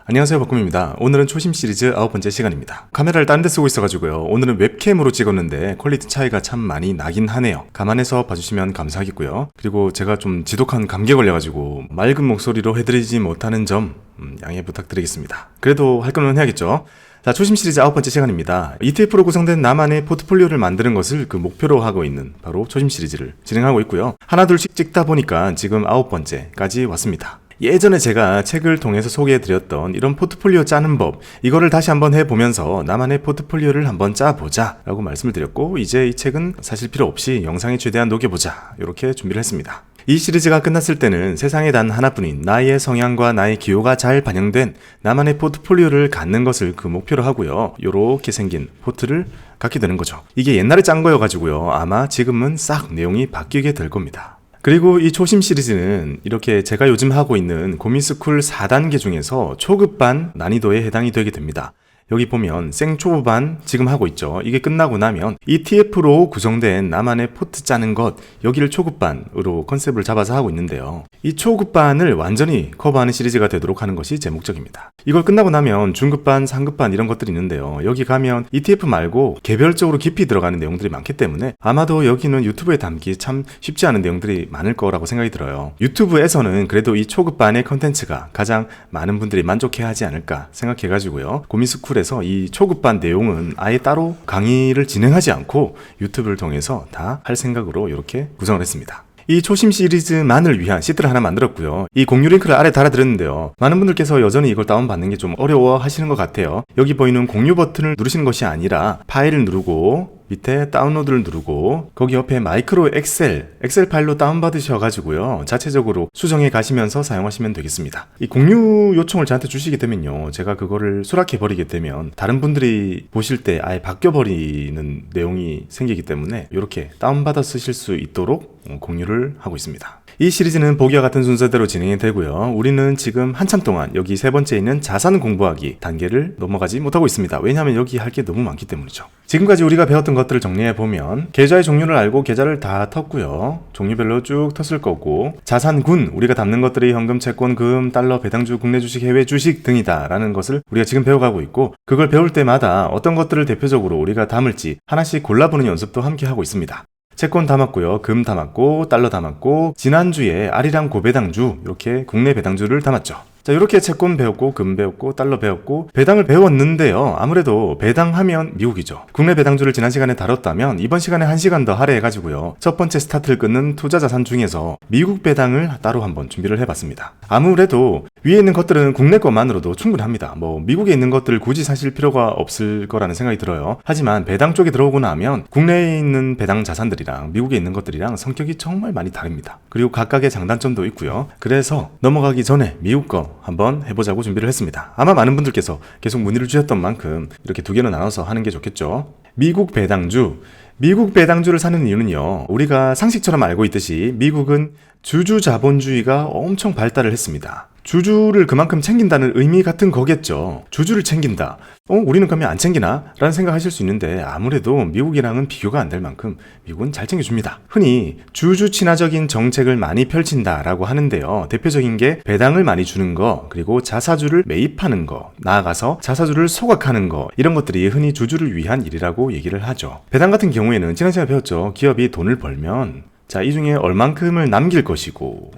안녕하세요, 박꿈입니다. 오늘은 초심 시리즈 9번째 시간입니다. 카메라를 딴 데 쓰고 있어가지고요. 오늘은 웹캠으로 찍었는데 퀄리티 차이가 참 많이 나긴 하네요. 감안해서 봐주시면 감사하겠고요. 그리고 제가 좀 지독한 감기에 걸려가지고 맑은 목소리로 해드리지 못하는 점 양해 부탁드리겠습니다. 그래도 할 거는 해야겠죠. 자, 초심 시리즈 9번째 시간입니다. ETF로 구성된 나만의 포트폴리오를 만드는 것을 목표로 하고 있는 바로 초심 시리즈를 진행하고 있고요. 하나둘씩 찍다 보니까 지금 9번째까지 왔습니다. 예전에 제가 책을 통해서 소개해드렸던 이런 포트폴리오 짜는 법, 이거를 다시 한번 해보면서 나만의 포트폴리오를 한번 짜보자 라고 말씀을 드렸고, 이제 이 책은 사실 필요 없이 영상에 최대한 녹여보자 이렇게 준비를 했습니다. 이 시리즈가 끝났을 때는 세상에 단 하나뿐인 나의 성향과 나의 기호가 잘 반영된 나만의 포트폴리오를 갖는 것을 목표로 하고요. 요렇게 생긴 포트를 갖게 되는 거죠. 이게 옛날에 짠 거여가지고요. 아마 지금은 싹 내용이 바뀌게 될 겁니다. 그리고 이 초심 시리즈는 이렇게 제가 요즘 하고 있는 고민스쿨 4단계 중에서 초급반 난이도에 해당이 되게 됩니다. 여기 보면 생초보반 지금 하고 있죠. 이게 끝나고 나면 ETF로 구성된 나만의 포트 짜는 것, 여기를 초급반으로 컨셉을 잡아서 하고 있는데요. 이 초급반을 완전히 커버하는 시리즈가 되도록 하는 것이 제 목적입니다. 이걸 끝나고 나면 중급반, 상급반 이런 것들이 있는데요. 여기 가면 ETF 말고 개별적으로 깊이 들어가는 내용들이 많기 때문에 아마도 여기는 유튜브에 담기 참 쉽지 않은 내용들이 많을 거라고 생각이 들어요. 유튜브에서는 그래도 이 초급반의 컨텐츠가 가장 많은 분들이 만족해야 하지 않을까 생각해가지고요. 고민스쿨 에서 이 초급반 내용은 아예 따로 강의를 진행하지 않고 유튜브를 통해서 다 할 생각으로 이렇게 구성을 했습니다. 이 초심 시리즈만을 위한 시트를 하나 만들었고요. 이 공유 링크를 아래 달아드렸는데요. 많은 분들께서 여전히 이걸 다운받는 게 좀 어려워 하시는 것 같아요. 여기 보이는 공유 버튼을 누르시는 것이 아니라 파일을 누르고 밑에 다운로드를 누르고 거기 옆에 마이크로 엑셀 파일로 다운받으셔가지고요. 자체적으로 수정해 가시면서 사용하시면 되겠습니다. 이 공유 요청을 저한테 주시게 되면요. 제가 그거를 수락해 버리게 되면 다른 분들이 보실 때 아예 바뀌어 버리는 내용이 생기기 때문에 이렇게 다운받아 쓰실 수 있도록 공유를 하고 있습니다. 이 시리즈는 보기와 같은 순서대로 진행이 되고요. 우리는 지금 한참 동안 여기 세 번째 있는 자산 공부하기 단계를 넘어가지 못하고 있습니다. 왜냐하면 여기 할 게 너무 많기 때문이죠. 지금까지 우리가 배웠던 것들을 정리해보면 계좌의 종류를 알고 계좌를 다 텄고요. 종류별로 쭉 텄을 거고, 자산군, 우리가 담는 것들이 현금, 채권, 금, 달러, 배당주, 국내 주식, 해외 주식 등이다 라는 것을 우리가 지금 배워가고 있고, 그걸 배울 때마다 어떤 것들을 대표적으로 우리가 담을지 하나씩 골라보는 연습도 함께 하고 있습니다. 채권 담았고요. 금 담았고, 달러 담았고, 지난주에 아리랑 고배당주, 이렇게 국내 배당주를 담았죠. 자, 이렇게 채권 배웠고, 금 배웠고, 달러 배웠고, 배당을 배웠는데요. 아무래도 배당하면 미국이죠. 국내 배당주를 지난 시간에 다뤘다면 이번 시간에 1시간 더 할애해가지고요. 첫 번째 스타트를 끊는 투자 자산 중에서 미국 배당을 따로 한번 준비를 해봤습니다. 아무래도 위에 있는 것들은 국내 것만으로도 충분합니다. 미국에 있는 것들을 굳이 사실 필요가 없을 거라는 생각이 들어요. 하지만 배당 쪽에 들어오고 나면 국내에 있는 배당 자산들이랑 미국에 있는 것들이랑 성격이 정말 많이 다릅니다. 그리고 각각의 장단점도 있고요. 그래서 넘어가기 전에 미국 거 한번 해보자고 준비를 했습니다. 아마 많은 분들께서 계속 문의를 주셨던 만큼 이렇게 두 개로 나눠서 하는 게 좋겠죠. 미국 배당주를 사는 이유는요. 우리가 상식처럼 알고 있듯이 미국은 주주 자본주의가 엄청 발달을 했습니다. 주주를 그만큼 챙긴다는 의미 같은 거겠죠. 주주를 챙긴다. 우리는 그러면 안 챙기나? 라는 생각하실 수 있는데 아무래도 미국이랑은 비교가 안 될 만큼 미국은 잘 챙겨줍니다. 흔히 주주 친화적인 정책을 많이 펼친다라고 하는데요. 대표적인 게 배당을 많이 주는 거, 그리고 자사주를 매입하는 거, 나아가서 자사주를 소각하는 거, 이런 것들이 흔히 주주를 위한 일이라고 얘기를 하죠. 배당 같은 경우에는 지난 시간에 배웠죠. 기업이 돈을 벌면 자, 이 중에 얼만큼을 남길 것이고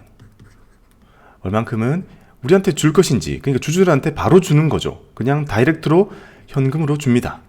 얼만큼은 우리한테 줄 것인지, 그러니까 주주들한테 바로 주는 거죠. 그냥 다이렉트로 현금으로 줍니다.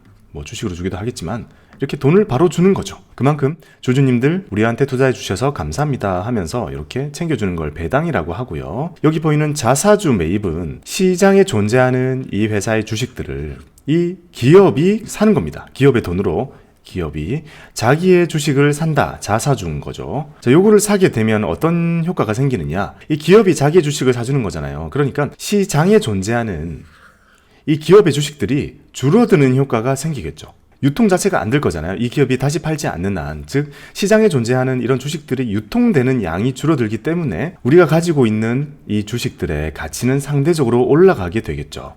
주식으로 주기도 하겠지만 이렇게 돈을 바로 주는 거죠. 그만큼 주주님들 우리한테 투자해 주셔서 감사합니다 하면서 이렇게 챙겨주는 걸 배당이라고 하고요. 여기 보이는 자사주 매입은 시장에 존재하는 이 회사의 주식들을 이 기업이 사는 겁니다. 기업의 돈으로 기업이 자기의 주식을 산다, 자사주인 거죠. 자, 요거를 사게 되면 어떤 효과가 생기느냐? 이 기업이 자기의 주식을 사주는 거잖아요. 그러니까 시장에 존재하는 이 기업의 주식들이 줄어드는 효과가 생기겠죠. 유통 자체가 안 될 거잖아요. 이 기업이 다시 팔지 않는 한, 즉 시장에 존재하는 이런 주식들이 유통되는 양이 줄어들기 때문에 우리가 가지고 있는 이 주식들의 가치는 상대적으로 올라가게 되겠죠.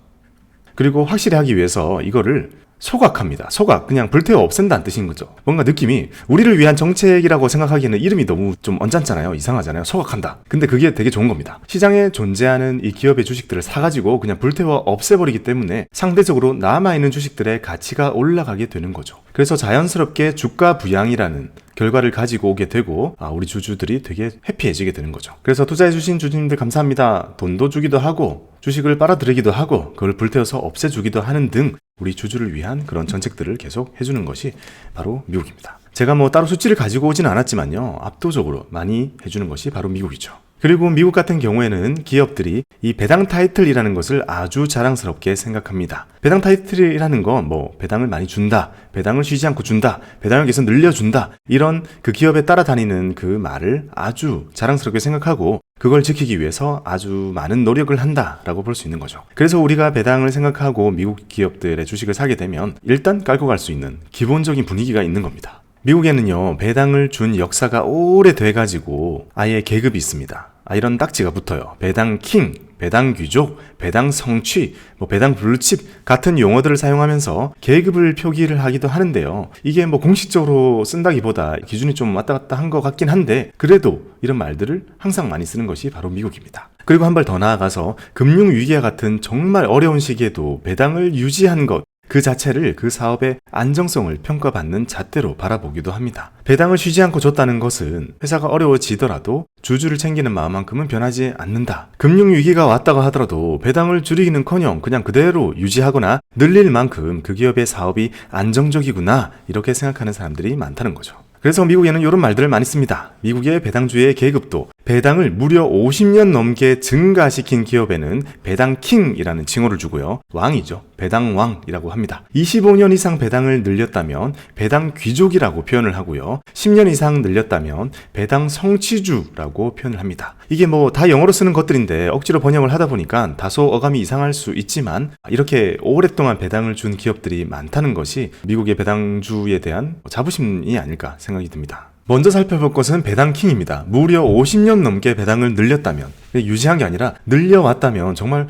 그리고 확실히 하기 위해서 이거를 소각합니다. 소각, 그냥 불태워 없앤다는 뜻인 거죠. 뭔가 느낌이 우리를 위한 정책이라고 생각하기에는 이름이 너무 좀 언짢잖아요. 이상하잖아요. 소각한다. 근데 그게 되게 좋은 겁니다. 시장에 존재하는 이 기업의 주식들을 사가지고 그냥 불태워 없애버리기 때문에 상대적으로 남아있는 주식들의 가치가 올라가게 되는 거죠. 그래서 자연스럽게 주가 부양이라는 결과를 가지고 오게 되고 우리 주주들이 되게 해피해지게 되는 거죠. 그래서 투자해주신 주주님들 감사합니다. 돈도 주기도 하고 주식을 빨아들이기도 하고 그걸 불태워서 없애주기도 하는 등 우리 주주를 위한 그런 정책들을 계속 해주는 것이 바로 미국입니다. 제가 뭐 따로 수치를 가지고 오진 않았지만요, 압도적으로 많이 해주는 것이 바로 미국이죠. 그리고 미국 같은 경우에는 기업들이 이 배당 타이틀이라는 것을 아주 자랑스럽게 생각합니다. 배당 타이틀이라는 건 뭐 배당을 많이 준다, 배당을 쉬지 않고 준다, 배당을 계속 늘려준다, 이런 그 기업에 따라다니는 그 말을 아주 자랑스럽게 생각하고 그걸 지키기 위해서 아주 많은 노력을 한다라고 볼 수 있는 거죠. 그래서 우리가 배당을 생각하고 미국 기업들의 주식을 사게 되면 일단 깔고 갈 수 있는 기본적인 분위기가 있는 겁니다. 미국에는요, 배당을 준 역사가 오래돼가지고 아예 계급이 있습니다. 이런 딱지가 붙어요. 배당 킹, 배당 귀족, 배당 성취, 배당 블루칩 같은 용어들을 사용하면서 계급을 표기를 하기도 하는데요. 이게 공식적으로 쓴다기보다 기준이 좀 왔다 갔다 한 것 같긴 한데 그래도 이런 말들을 항상 많이 쓰는 것이 바로 미국입니다. 그리고 한 발 더 나아가서 금융위기와 같은 정말 어려운 시기에도 배당을 유지한 것, 그 자체를 그 사업의 안정성을 평가받는 잣대로 바라보기도 합니다. 배당을 쉬지 않고 줬다는 것은 회사가 어려워지더라도 주주를 챙기는 마음만큼은 변하지 않는다. 금융위기가 왔다고 하더라도 배당을 줄이기는커녕 그냥 그대로 유지하거나 늘릴 만큼 그 기업의 사업이 안정적이구나, 이렇게 생각하는 사람들이 많다는 거죠. 그래서 미국에는 이런 말들을 많이 씁니다. 미국의 배당주의 계급도 배당을 무려 50년 넘게 증가시킨 기업에는 배당킹이라는 칭호를 주고요. 왕이죠. 배당왕이라고 합니다. 25년 이상 배당을 늘렸다면 배당귀족이라고 표현을 하고요. 10년 이상 늘렸다면 배당성취주라고 표현을 합니다. 이게 다 영어로 쓰는 것들인데 억지로 번역을 하다 보니까 다소 어감이 이상할 수 있지만 이렇게 오랫동안 배당을 준 기업들이 많다는 것이 미국의 배당주에 대한 자부심이 아닐까 생각이 듭니다. 먼저 살펴볼 것은 배당킹입니다. 무려 50년 넘게 배당을 늘렸다면, 유지한 게 아니라 늘려왔다면 정말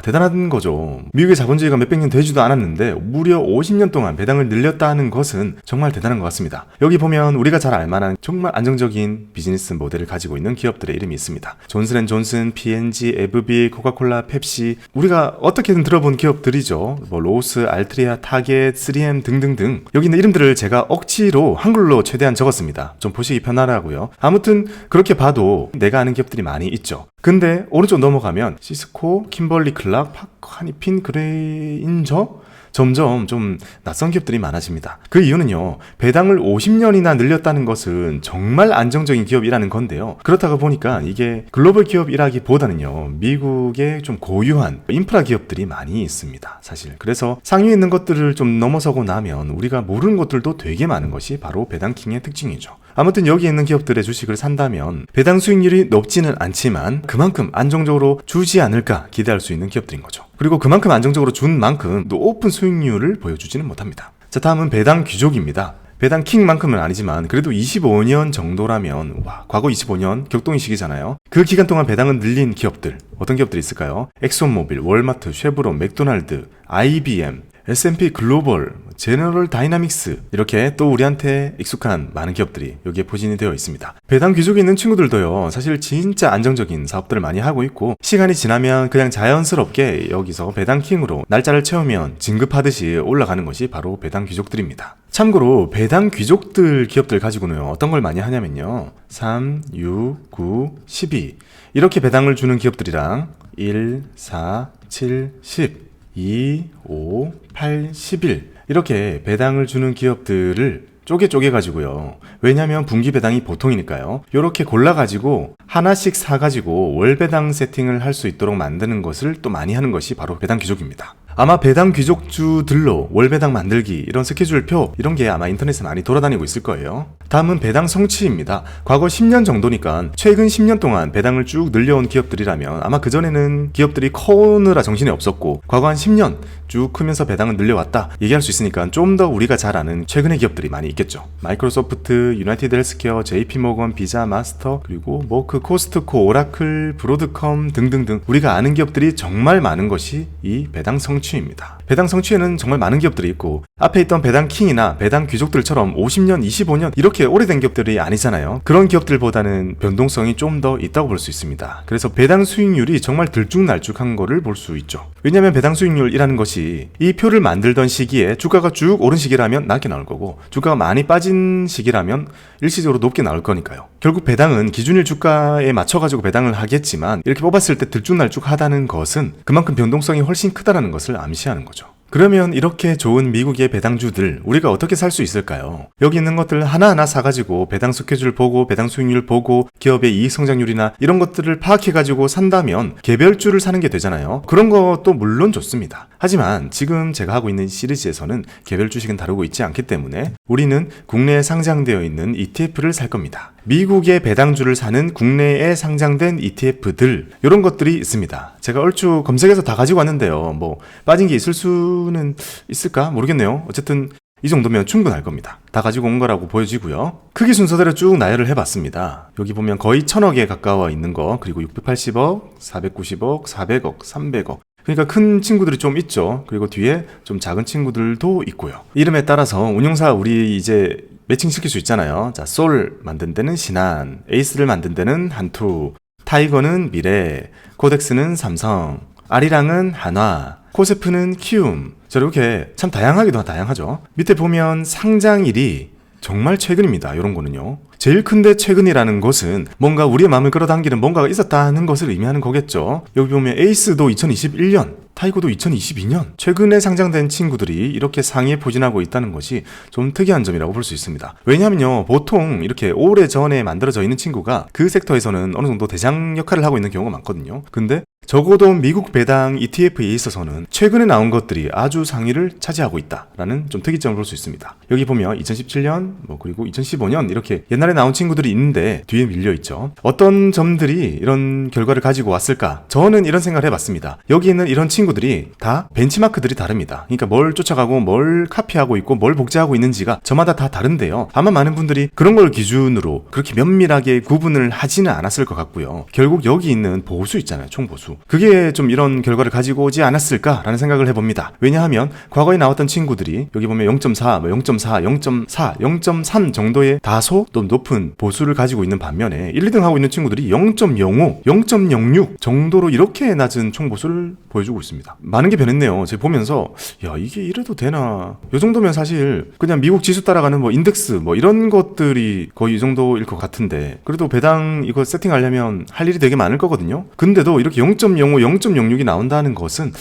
대단한 거죠. 미국의 자본주의가 몇백 년 되지도 않았는데 무려 50년 동안 배당을 늘렸다는 것은 정말 대단한 것 같습니다. 여기 보면 우리가 잘 알만한 정말 안정적인 비즈니스 모델을 가지고 있는 기업들의 이름이 있습니다. 존슨앤존슨, P&G, 에브비, 코카콜라, 펩시, 우리가 어떻게든 들어본 기업들이죠. 로스, 알트리아, 타겟, 3M 등등등. 여기 있는 이름들을 제가 억지로 한글로 최대한 적었습니다. 좀 보시기 편하라고요. 아무튼 그렇게 봐도 내가 아는 기업들이 많이 있죠. 근데 오른쪽 넘어가면 시스코, 킴벌리 클락, 파크하니핀, 그레인저, 점점 좀 낯선 기업들이 많아집니다. 그 이유는요, 배당을 50년이나 늘렸다는 것은 정말 안정적인 기업이라는 건데요. 그렇다고 보니까 이게 글로벌 기업이라기보다는요, 미국의 좀 고유한 인프라 기업들이 많이 있습니다, 사실. 그래서 상위에 있는 것들을 좀 넘어서고 나면 우리가 모르는 것들도 되게 많은 것이 바로 배당킹의 특징이죠. 아무튼 여기 있는 기업들의 주식을 산다면 배당 수익률이 높지는 않지만 그만큼 안정적으로 주지 않을까 기대할 수 있는 기업들인 거죠. 그리고 그만큼 안정적으로 준 만큼 높은 수익률을 보여주지는 못합니다. 자, 다음은 배당 귀족입니다. 배당 킹만큼은 아니지만 그래도 25년 정도라면, 과거 25년 격동의 시기잖아요. 그 기간 동안 배당을 늘린 기업들, 어떤 기업들이 있을까요? 엑소모빌, 월마트, 쉐브론, 맥도날드, IBM, S&P 글로벌, 제너럴 다이나믹스, 이렇게 또 우리한테 익숙한 많은 기업들이 여기에 포진이 되어 있습니다. 배당 귀족에 있는 친구들도요, 사실 진짜 안정적인 사업들을 많이 하고 있고 시간이 지나면 그냥 자연스럽게 여기서 배당 킹으로 날짜를 채우면 진급하듯이 올라가는 것이 바로 배당 귀족들입니다. 참고로 배당 귀족들 기업들 가지고는 어떤 걸 많이 하냐면요, 3, 6, 9, 12 이렇게 배당을 주는 기업들이랑 1, 4, 7, 10 2, 5, 8, 11 이렇게 배당을 주는 기업들을 쪼개 가지고요. 왜냐면 분기 배당이 보통이니까요. 이렇게 골라가지고 하나씩 사가지고 월 배당 세팅을 할 수 있도록 만드는 것을 또 많이 하는 것이 바로 배당 귀족입니다. 아마 배당 귀족주들로 월배당 만들기, 이런 스케줄표, 이런 게 아마 인터넷에 많이 돌아다니고 있을 거예요. 다음은 배당 성취입니다. 과거 10년 정도니까 최근 10년 동안 배당을 쭉 늘려온 기업들이라면 아마 그전에는 기업들이 커오느라 정신이 없었고 과거 한 10년 쭉 크면서 배당을 늘려왔다 얘기할 수 있으니까 좀 더 우리가 잘 아는 최근의 기업들이 많이 있겠죠. 마이크로소프트, 유나이티드 헬스케어, JP모건, 비자, 마스터, 그리고 그 코스트코, 오라클, 브로드컴 등등등 우리가 아는 기업들이 정말 많은 것이 이 배당 성취 성취입니다. 배당 성취에는 정말 많은 기업들이 있고 앞에 있던 배당킹이나 배당 귀족들처럼 50년, 25년 이렇게 오래된 기업들이 아니잖아요. 그런 기업들보다는 변동성이 좀 더 있다고 볼 수 있습니다. 그래서 배당 수익률이 정말 들쭉날쭉한 거를 볼 수 있죠. 왜냐하면 배당 수익률이라는 것이 이 표를 만들던 시기에 주가가 쭉 오른 시기라면 낮게 나올 거고 주가가 많이 빠진 시기라면 일시적으로 높게 나올 거니까요. 결국 배당은 기준일 주가에 맞춰가지고 배당을 하겠지만 이렇게 뽑았을 때 들쭉날쭉하다는 것은 그만큼 변동성이 훨씬 크다는 것을 암시하는 거죠. 그러면 이렇게 좋은 미국의 배당주들 우리가 어떻게 살 수 있을까요? 여기 있는 것들 하나하나 사가지고 배당 스케줄 보고 배당 수익률 보고 기업의 이익 성장률이나 이런 것들을 파악해가지고 산다면 개별주를 사는 게 되잖아요. 그런 것도 물론 좋습니다. 하지만 지금 제가 하고 있는 시리즈에서는 개별 주식은 다루고 있지 않기 때문에 우리는 국내에 상장되어 있는 ETF를 살 겁니다. 미국의 배당주를 사는 국내에 상장된 ETF들 이런 것들이 있습니다. 제가 얼추 검색해서 다 가지고 왔는데요. 뭐 빠진 게 있을 수는 있을까 모르겠네요. 어쨌든 이 정도면 충분할 겁니다. 다 가지고 온 거라고 보여지고요. 크기 순서대로 쭉 나열을 해봤습니다. 여기 보면 거의 1000억에 가까워 있는 거, 그리고 680억, 490억, 400억, 300억. 그러니까 큰 친구들이 좀 있죠. 그리고 뒤에 좀 작은 친구들도 있고요. 이름에 따라서 운용사 우리 이제 매칭시킬 수 있잖아요. 자, 솔 만든 데는 신한, 에이스를 만든 데는 한투, 타이거는 미래, 코덱스는 삼성, 아리랑은 한화, 코세프는 키움. 자, 이렇게 참 다양하기도 다양하죠. 밑에 보면 상장일이 정말 최근입니다. 이런 거는요. 제일 큰데 최근이라는 것은 뭔가 우리의 마음을 끌어당기는 뭔가가 있었다는 것을 의미하는 거겠죠. 여기 보면 에이스도 2021년, 타이거도 2022년 최근에 상장된 친구들이 이렇게 상위에 포진하고 있다는 것이 좀 특이한 점이라고 볼 수 있습니다. 왜냐하면요, 보통 이렇게 오래전에 만들어져 있는 친구가 그 섹터에서는 어느 정도 대장 역할을 하고 있는 경우가 많거든요. 근데 적어도 미국 배당 ETF에 있어서는 최근에 나온 것들이 아주 상위를 차지하고 있다라는 좀 특이점을 볼 수 있습니다. 여기 보면 2017년, 그리고 2015년 이렇게 옛날에 나온 친구들이 있는데 뒤에 밀려있죠. 어떤 점들이 이런 결과를 가지고 왔을까? 저는 이런 생각을 해봤습니다. 여기 있는 이런 친구들이 다 벤치마크들이 다릅니다. 그러니까 뭘 쫓아가고 뭘 카피하고 있고 뭘 복제하고 있는지가 저마다 다 다른데요. 아마 많은 분들이 그런 걸 기준으로 그렇게 면밀하게 구분을 하지는 않았을 것 같고요. 결국 여기 있는 보수 있잖아요. 총보수. 그게 좀 이런 결과를 가지고 오지 않았을까라는 생각을 해봅니다. 왜냐하면 과거에 나왔던 친구들이 여기 보면 0.4, 0.4, 0.4, 0.3 정도의 다소 또 높은 보수를 가지고 있는 반면에 1, 2등 하고 있는 친구들이 0.05, 0.06 정도로 이렇게 낮은 총보수를 보여주고 있습니다. 많은 게 변했네요. 제가 보면서 야, 이게 이래도 되나? 이 정도면 사실 그냥 미국 지수 따라가는 인덱스 이런 것들이 거의 이 정도일 것 같은데 그래도 배당 이거 세팅하려면 할 일이 되게 많을 거거든요. 근데도 이렇게 0.05, 0.06이 나온다는 것은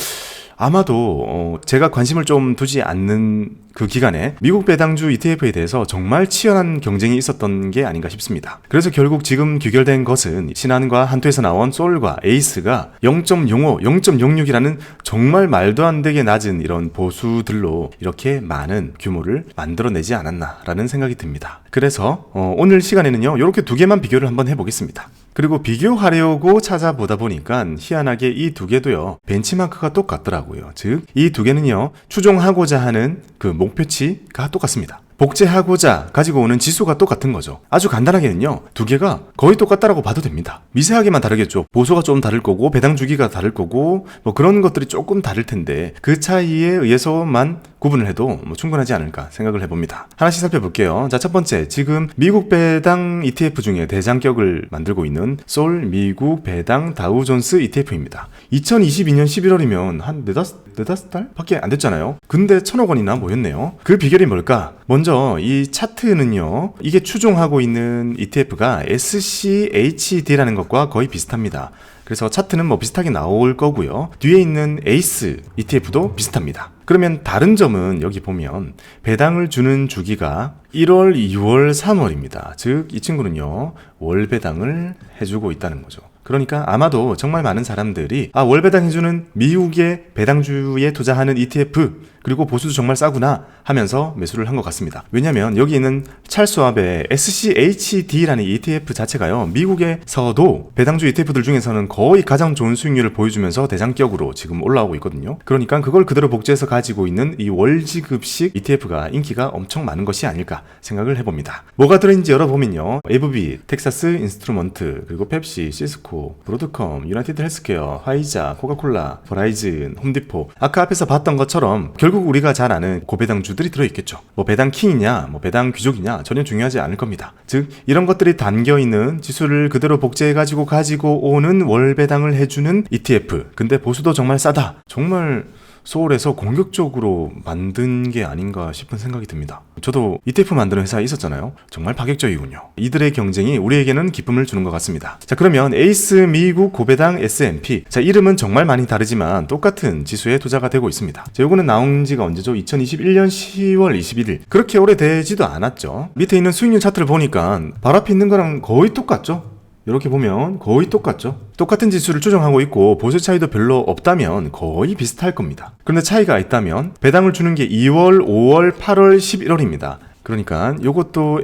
아마도 제가 관심을 좀 두지 않는 그 기간에 미국 배당주 ETF에 대해서 정말 치열한 경쟁이 있었던 게 아닌가 싶습니다. 그래서 결국 지금 귀결된 것은 신한과 한투에서 나온 솔과 에이스가 0.05, 0.06이라는 정말 말도 안 되게 낮은 이런 보수들로 이렇게 많은 규모를 만들어내지 않았나라는 생각이 듭니다. 그래서 오늘 시간에는요, 이렇게 두 개만 비교를 한번 해보겠습니다. 그리고 비교하려고 찾아보다 보니까 희한하게 이 두 개도요, 벤치마크가 똑같더라고요. 즉, 이 두 개는요, 추종하고자 하는 그 목표치가 똑같습니다. 복제하고자 가지고 오는 지수가 똑같은 거죠. 아주 간단하게는요, 두 개가 거의 똑같다라고 봐도 됩니다. 미세하게만 다르겠죠. 보수가 좀 다를 거고 배당 주기가 다를 거고 그런 것들이 조금 다를 텐데 그 차이에 의해서만 구분을 해도 충분하지 않을까 생각을 해봅니다. 하나씩 살펴볼게요. 자, 첫 번째, 지금 미국 배당 ETF 중에 대장격을 만들고 있는 솔 미국 배당 다우존스 ETF입니다. 2022년 11월이면 한 네다섯 달 밖에 안 됐잖아요. 근데 1000억 원이나 모였네요. 그 비결이 뭘까? 먼저 이 차트는요, 이게 추종하고 있는 ETF가 SCHD라는 것과 거의 비슷합니다. 그래서 차트는 비슷하게 나올 거고요. 뒤에 있는 에이스 ETF도 비슷합니다. 그러면 다른 점은 여기 보면 배당을 주는 주기가 1월, 2월, 3월입니다. 즉 이 친구는요, 월 배당을 해주고 있다는 거죠. 그러니까 아마도 정말 많은 사람들이 월 배당해주는 미국의 배당주에 투자하는 ETF 그리고 보수도 정말 싸구나 하면서 매수를 한 것 같습니다. 왜냐하면 여기 있는 찰스왑의 SCHD라는 ETF 자체가요, 미국에서도 배당주 ETF들 중에서는 거의 가장 좋은 수익률을 보여주면서 대장격으로 지금 올라오고 있거든요. 그러니까 그걸 그대로 복제해서 가지고 있는 이 월지급식 ETF가 인기가 엄청 많은 것이 아닐까 생각을 해봅니다. 뭐가 들어있는지 열어보면요, ABB, 텍사스 인스트루먼트, 그리고 펩시, 시스코, 홈디포, 브로드컴, 유나이티드 헬스케어, 화이자, 코카콜라, 버라이즌, 홈디포. 아까 앞에서 봤던 것처럼 결국 우리가 잘 아는 고배당주들이 들어있겠죠. 뭐 배당킹이냐, 뭐 배당 귀족이냐 전혀 중요하지 않을 겁니다. 즉 이런 것들이 담겨있는 지수를 그대로 복제해가지고 가지고 오는 월배당을 해주는 ETF. 근데 보수도 정말 싸다. 정말 소울에서 공격적으로 만든 게 아닌가 싶은 생각이 듭니다. 저도 ETF 만드는 회사에 있었잖아요. 정말 파격적이군요. 이들의 경쟁이 우리에게는 기쁨을 주는 것 같습니다. 자, 그러면 에이스 미국 고배당 S&P. 자, 이름은 정말 많이 다르지만 똑같은 지수에 투자가 되고 있습니다. 자, 요거는 나온 지가 언제죠? 2021년 10월 21일. 그렇게 오래되지도 않았죠. 밑에 있는 수익률 차트를 보니까 바로 앞에 있는 거랑 거의 똑같죠? 이렇게 보면 거의 똑같죠. 똑같은 지수를 추정하고 있고 보수 차이도 별로 없다면 거의 비슷할 겁니다. 그런데 차이가 있다면 배당을 주는 게 2월, 5월, 8월, 11월입니다. 그러니까 이것도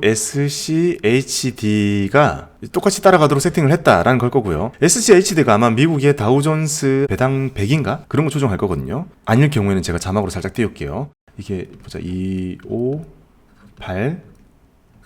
SCHD가 똑같이 따라가도록 세팅을 했다라는 걸 거고요. SCHD가 아마 미국의 다우존스 배당 100인가? 그런 거 조정할 거거든요. 아닐 경우에는 제가 자막으로 살짝 띄울게요. 이게 보자. 2, 5, 8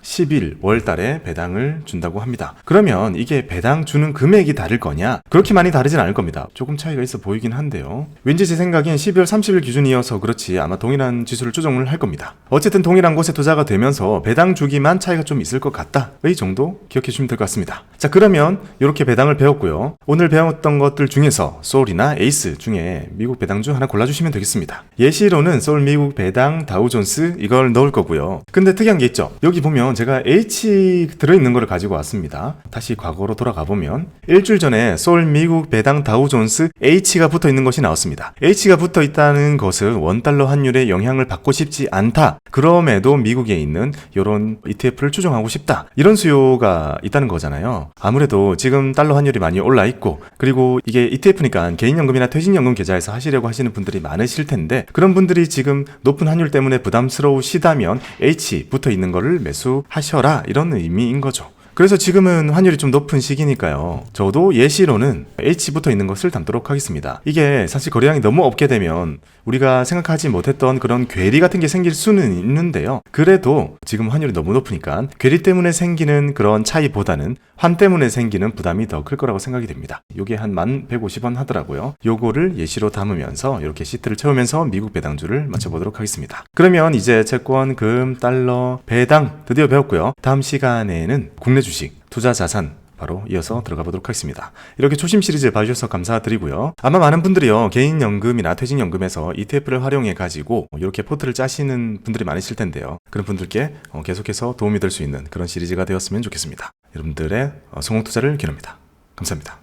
10일 월달에 배당을 준다고 합니다. 그러면 이게 배당 주는 금액이 다를 거냐? 그렇게 많이 다르진 않을 겁니다. 조금 차이가 있어 보이긴 한데요. 왠지 제 생각엔 12월 30일 기준이어서 그렇지 아마 동일한 지수를 조정을 할 겁니다. 어쨌든 동일한 곳에 투자가 되면서 배당 주기만 차이가 좀 있을 것 같다의 정도 기억해 주시면 될 것 같습니다. 자, 그러면 이렇게 배당을 배웠고요. 오늘 배웠던 것들 중에서 소울이나 에이스 중에 미국 배당주 하나 골라주시면 되겠습니다. 예시로는 소울 미국 배당 다우존스 이걸 넣을 거고요. 근데 특이한 게 있죠. 여기 보면 제가 H 들어있는 거를 가지고 왔습니다. 다시 과거로 돌아가 보면 일주일 전에 소울 미국 배당 다우존스 H가 붙어 있는 것이 나왔습니다. H가 붙어 있다는 것은 원달러 환율에 영향을 받고 싶지 않다. 그럼에도 미국에 있는 이런 ETF를 추종하고 싶다. 이런 수요가 있다는 거잖아요. 아무래도 지금 달러 환율이 많이 올라 있고 그리고 이게 ETF니까 개인연금이나 퇴직연금 계좌에서 하시려고 하시는 분들이 많으실 텐데 그런 분들이 지금 높은 환율 때문에 부담스러우시다면 H 붙어 있는 거를 매수하셔라 이런 의미인 거죠. 그래서 지금은 환율이 좀 높은 시기니까요. 저도 예시로는 H 붙어 있는 것을 담도록 하겠습니다. 이게 사실 거래량이 너무 없게 되면 우리가 생각하지 못했던 그런 괴리 같은 게 생길 수는 있는데요. 그래도 지금 환율이 너무 높으니까 괴리 때문에 생기는 그런 차이보다는 환 때문에 생기는 부담이 더 클 거라고 생각이 됩니다. 요게 한 1150원 하더라고요. 요거를 예시로 담으면서 이렇게 시트를 채우면서 미국 배당주를 맞춰보도록 하겠습니다. 그러면 이제 채권, 금, 달러, 배당 드디어 배웠고요. 다음 시간에는 국내 주식, 투자 자산 바로 이어서 들어가 보도록 하겠습니다. 이렇게 초심 시리즈 봐주셔서 감사드리고요. 아마 많은 분들이요 개인연금이나 퇴직연금에서 ETF를 활용해 가지고 이렇게 포트를 짜시는 분들이 많으실 텐데요. 그런 분들께 계속해서 도움이 될 수 있는 그런 시리즈가 되었으면 좋겠습니다. 여러분들의 성공 투자를 기원합니다. 감사합니다.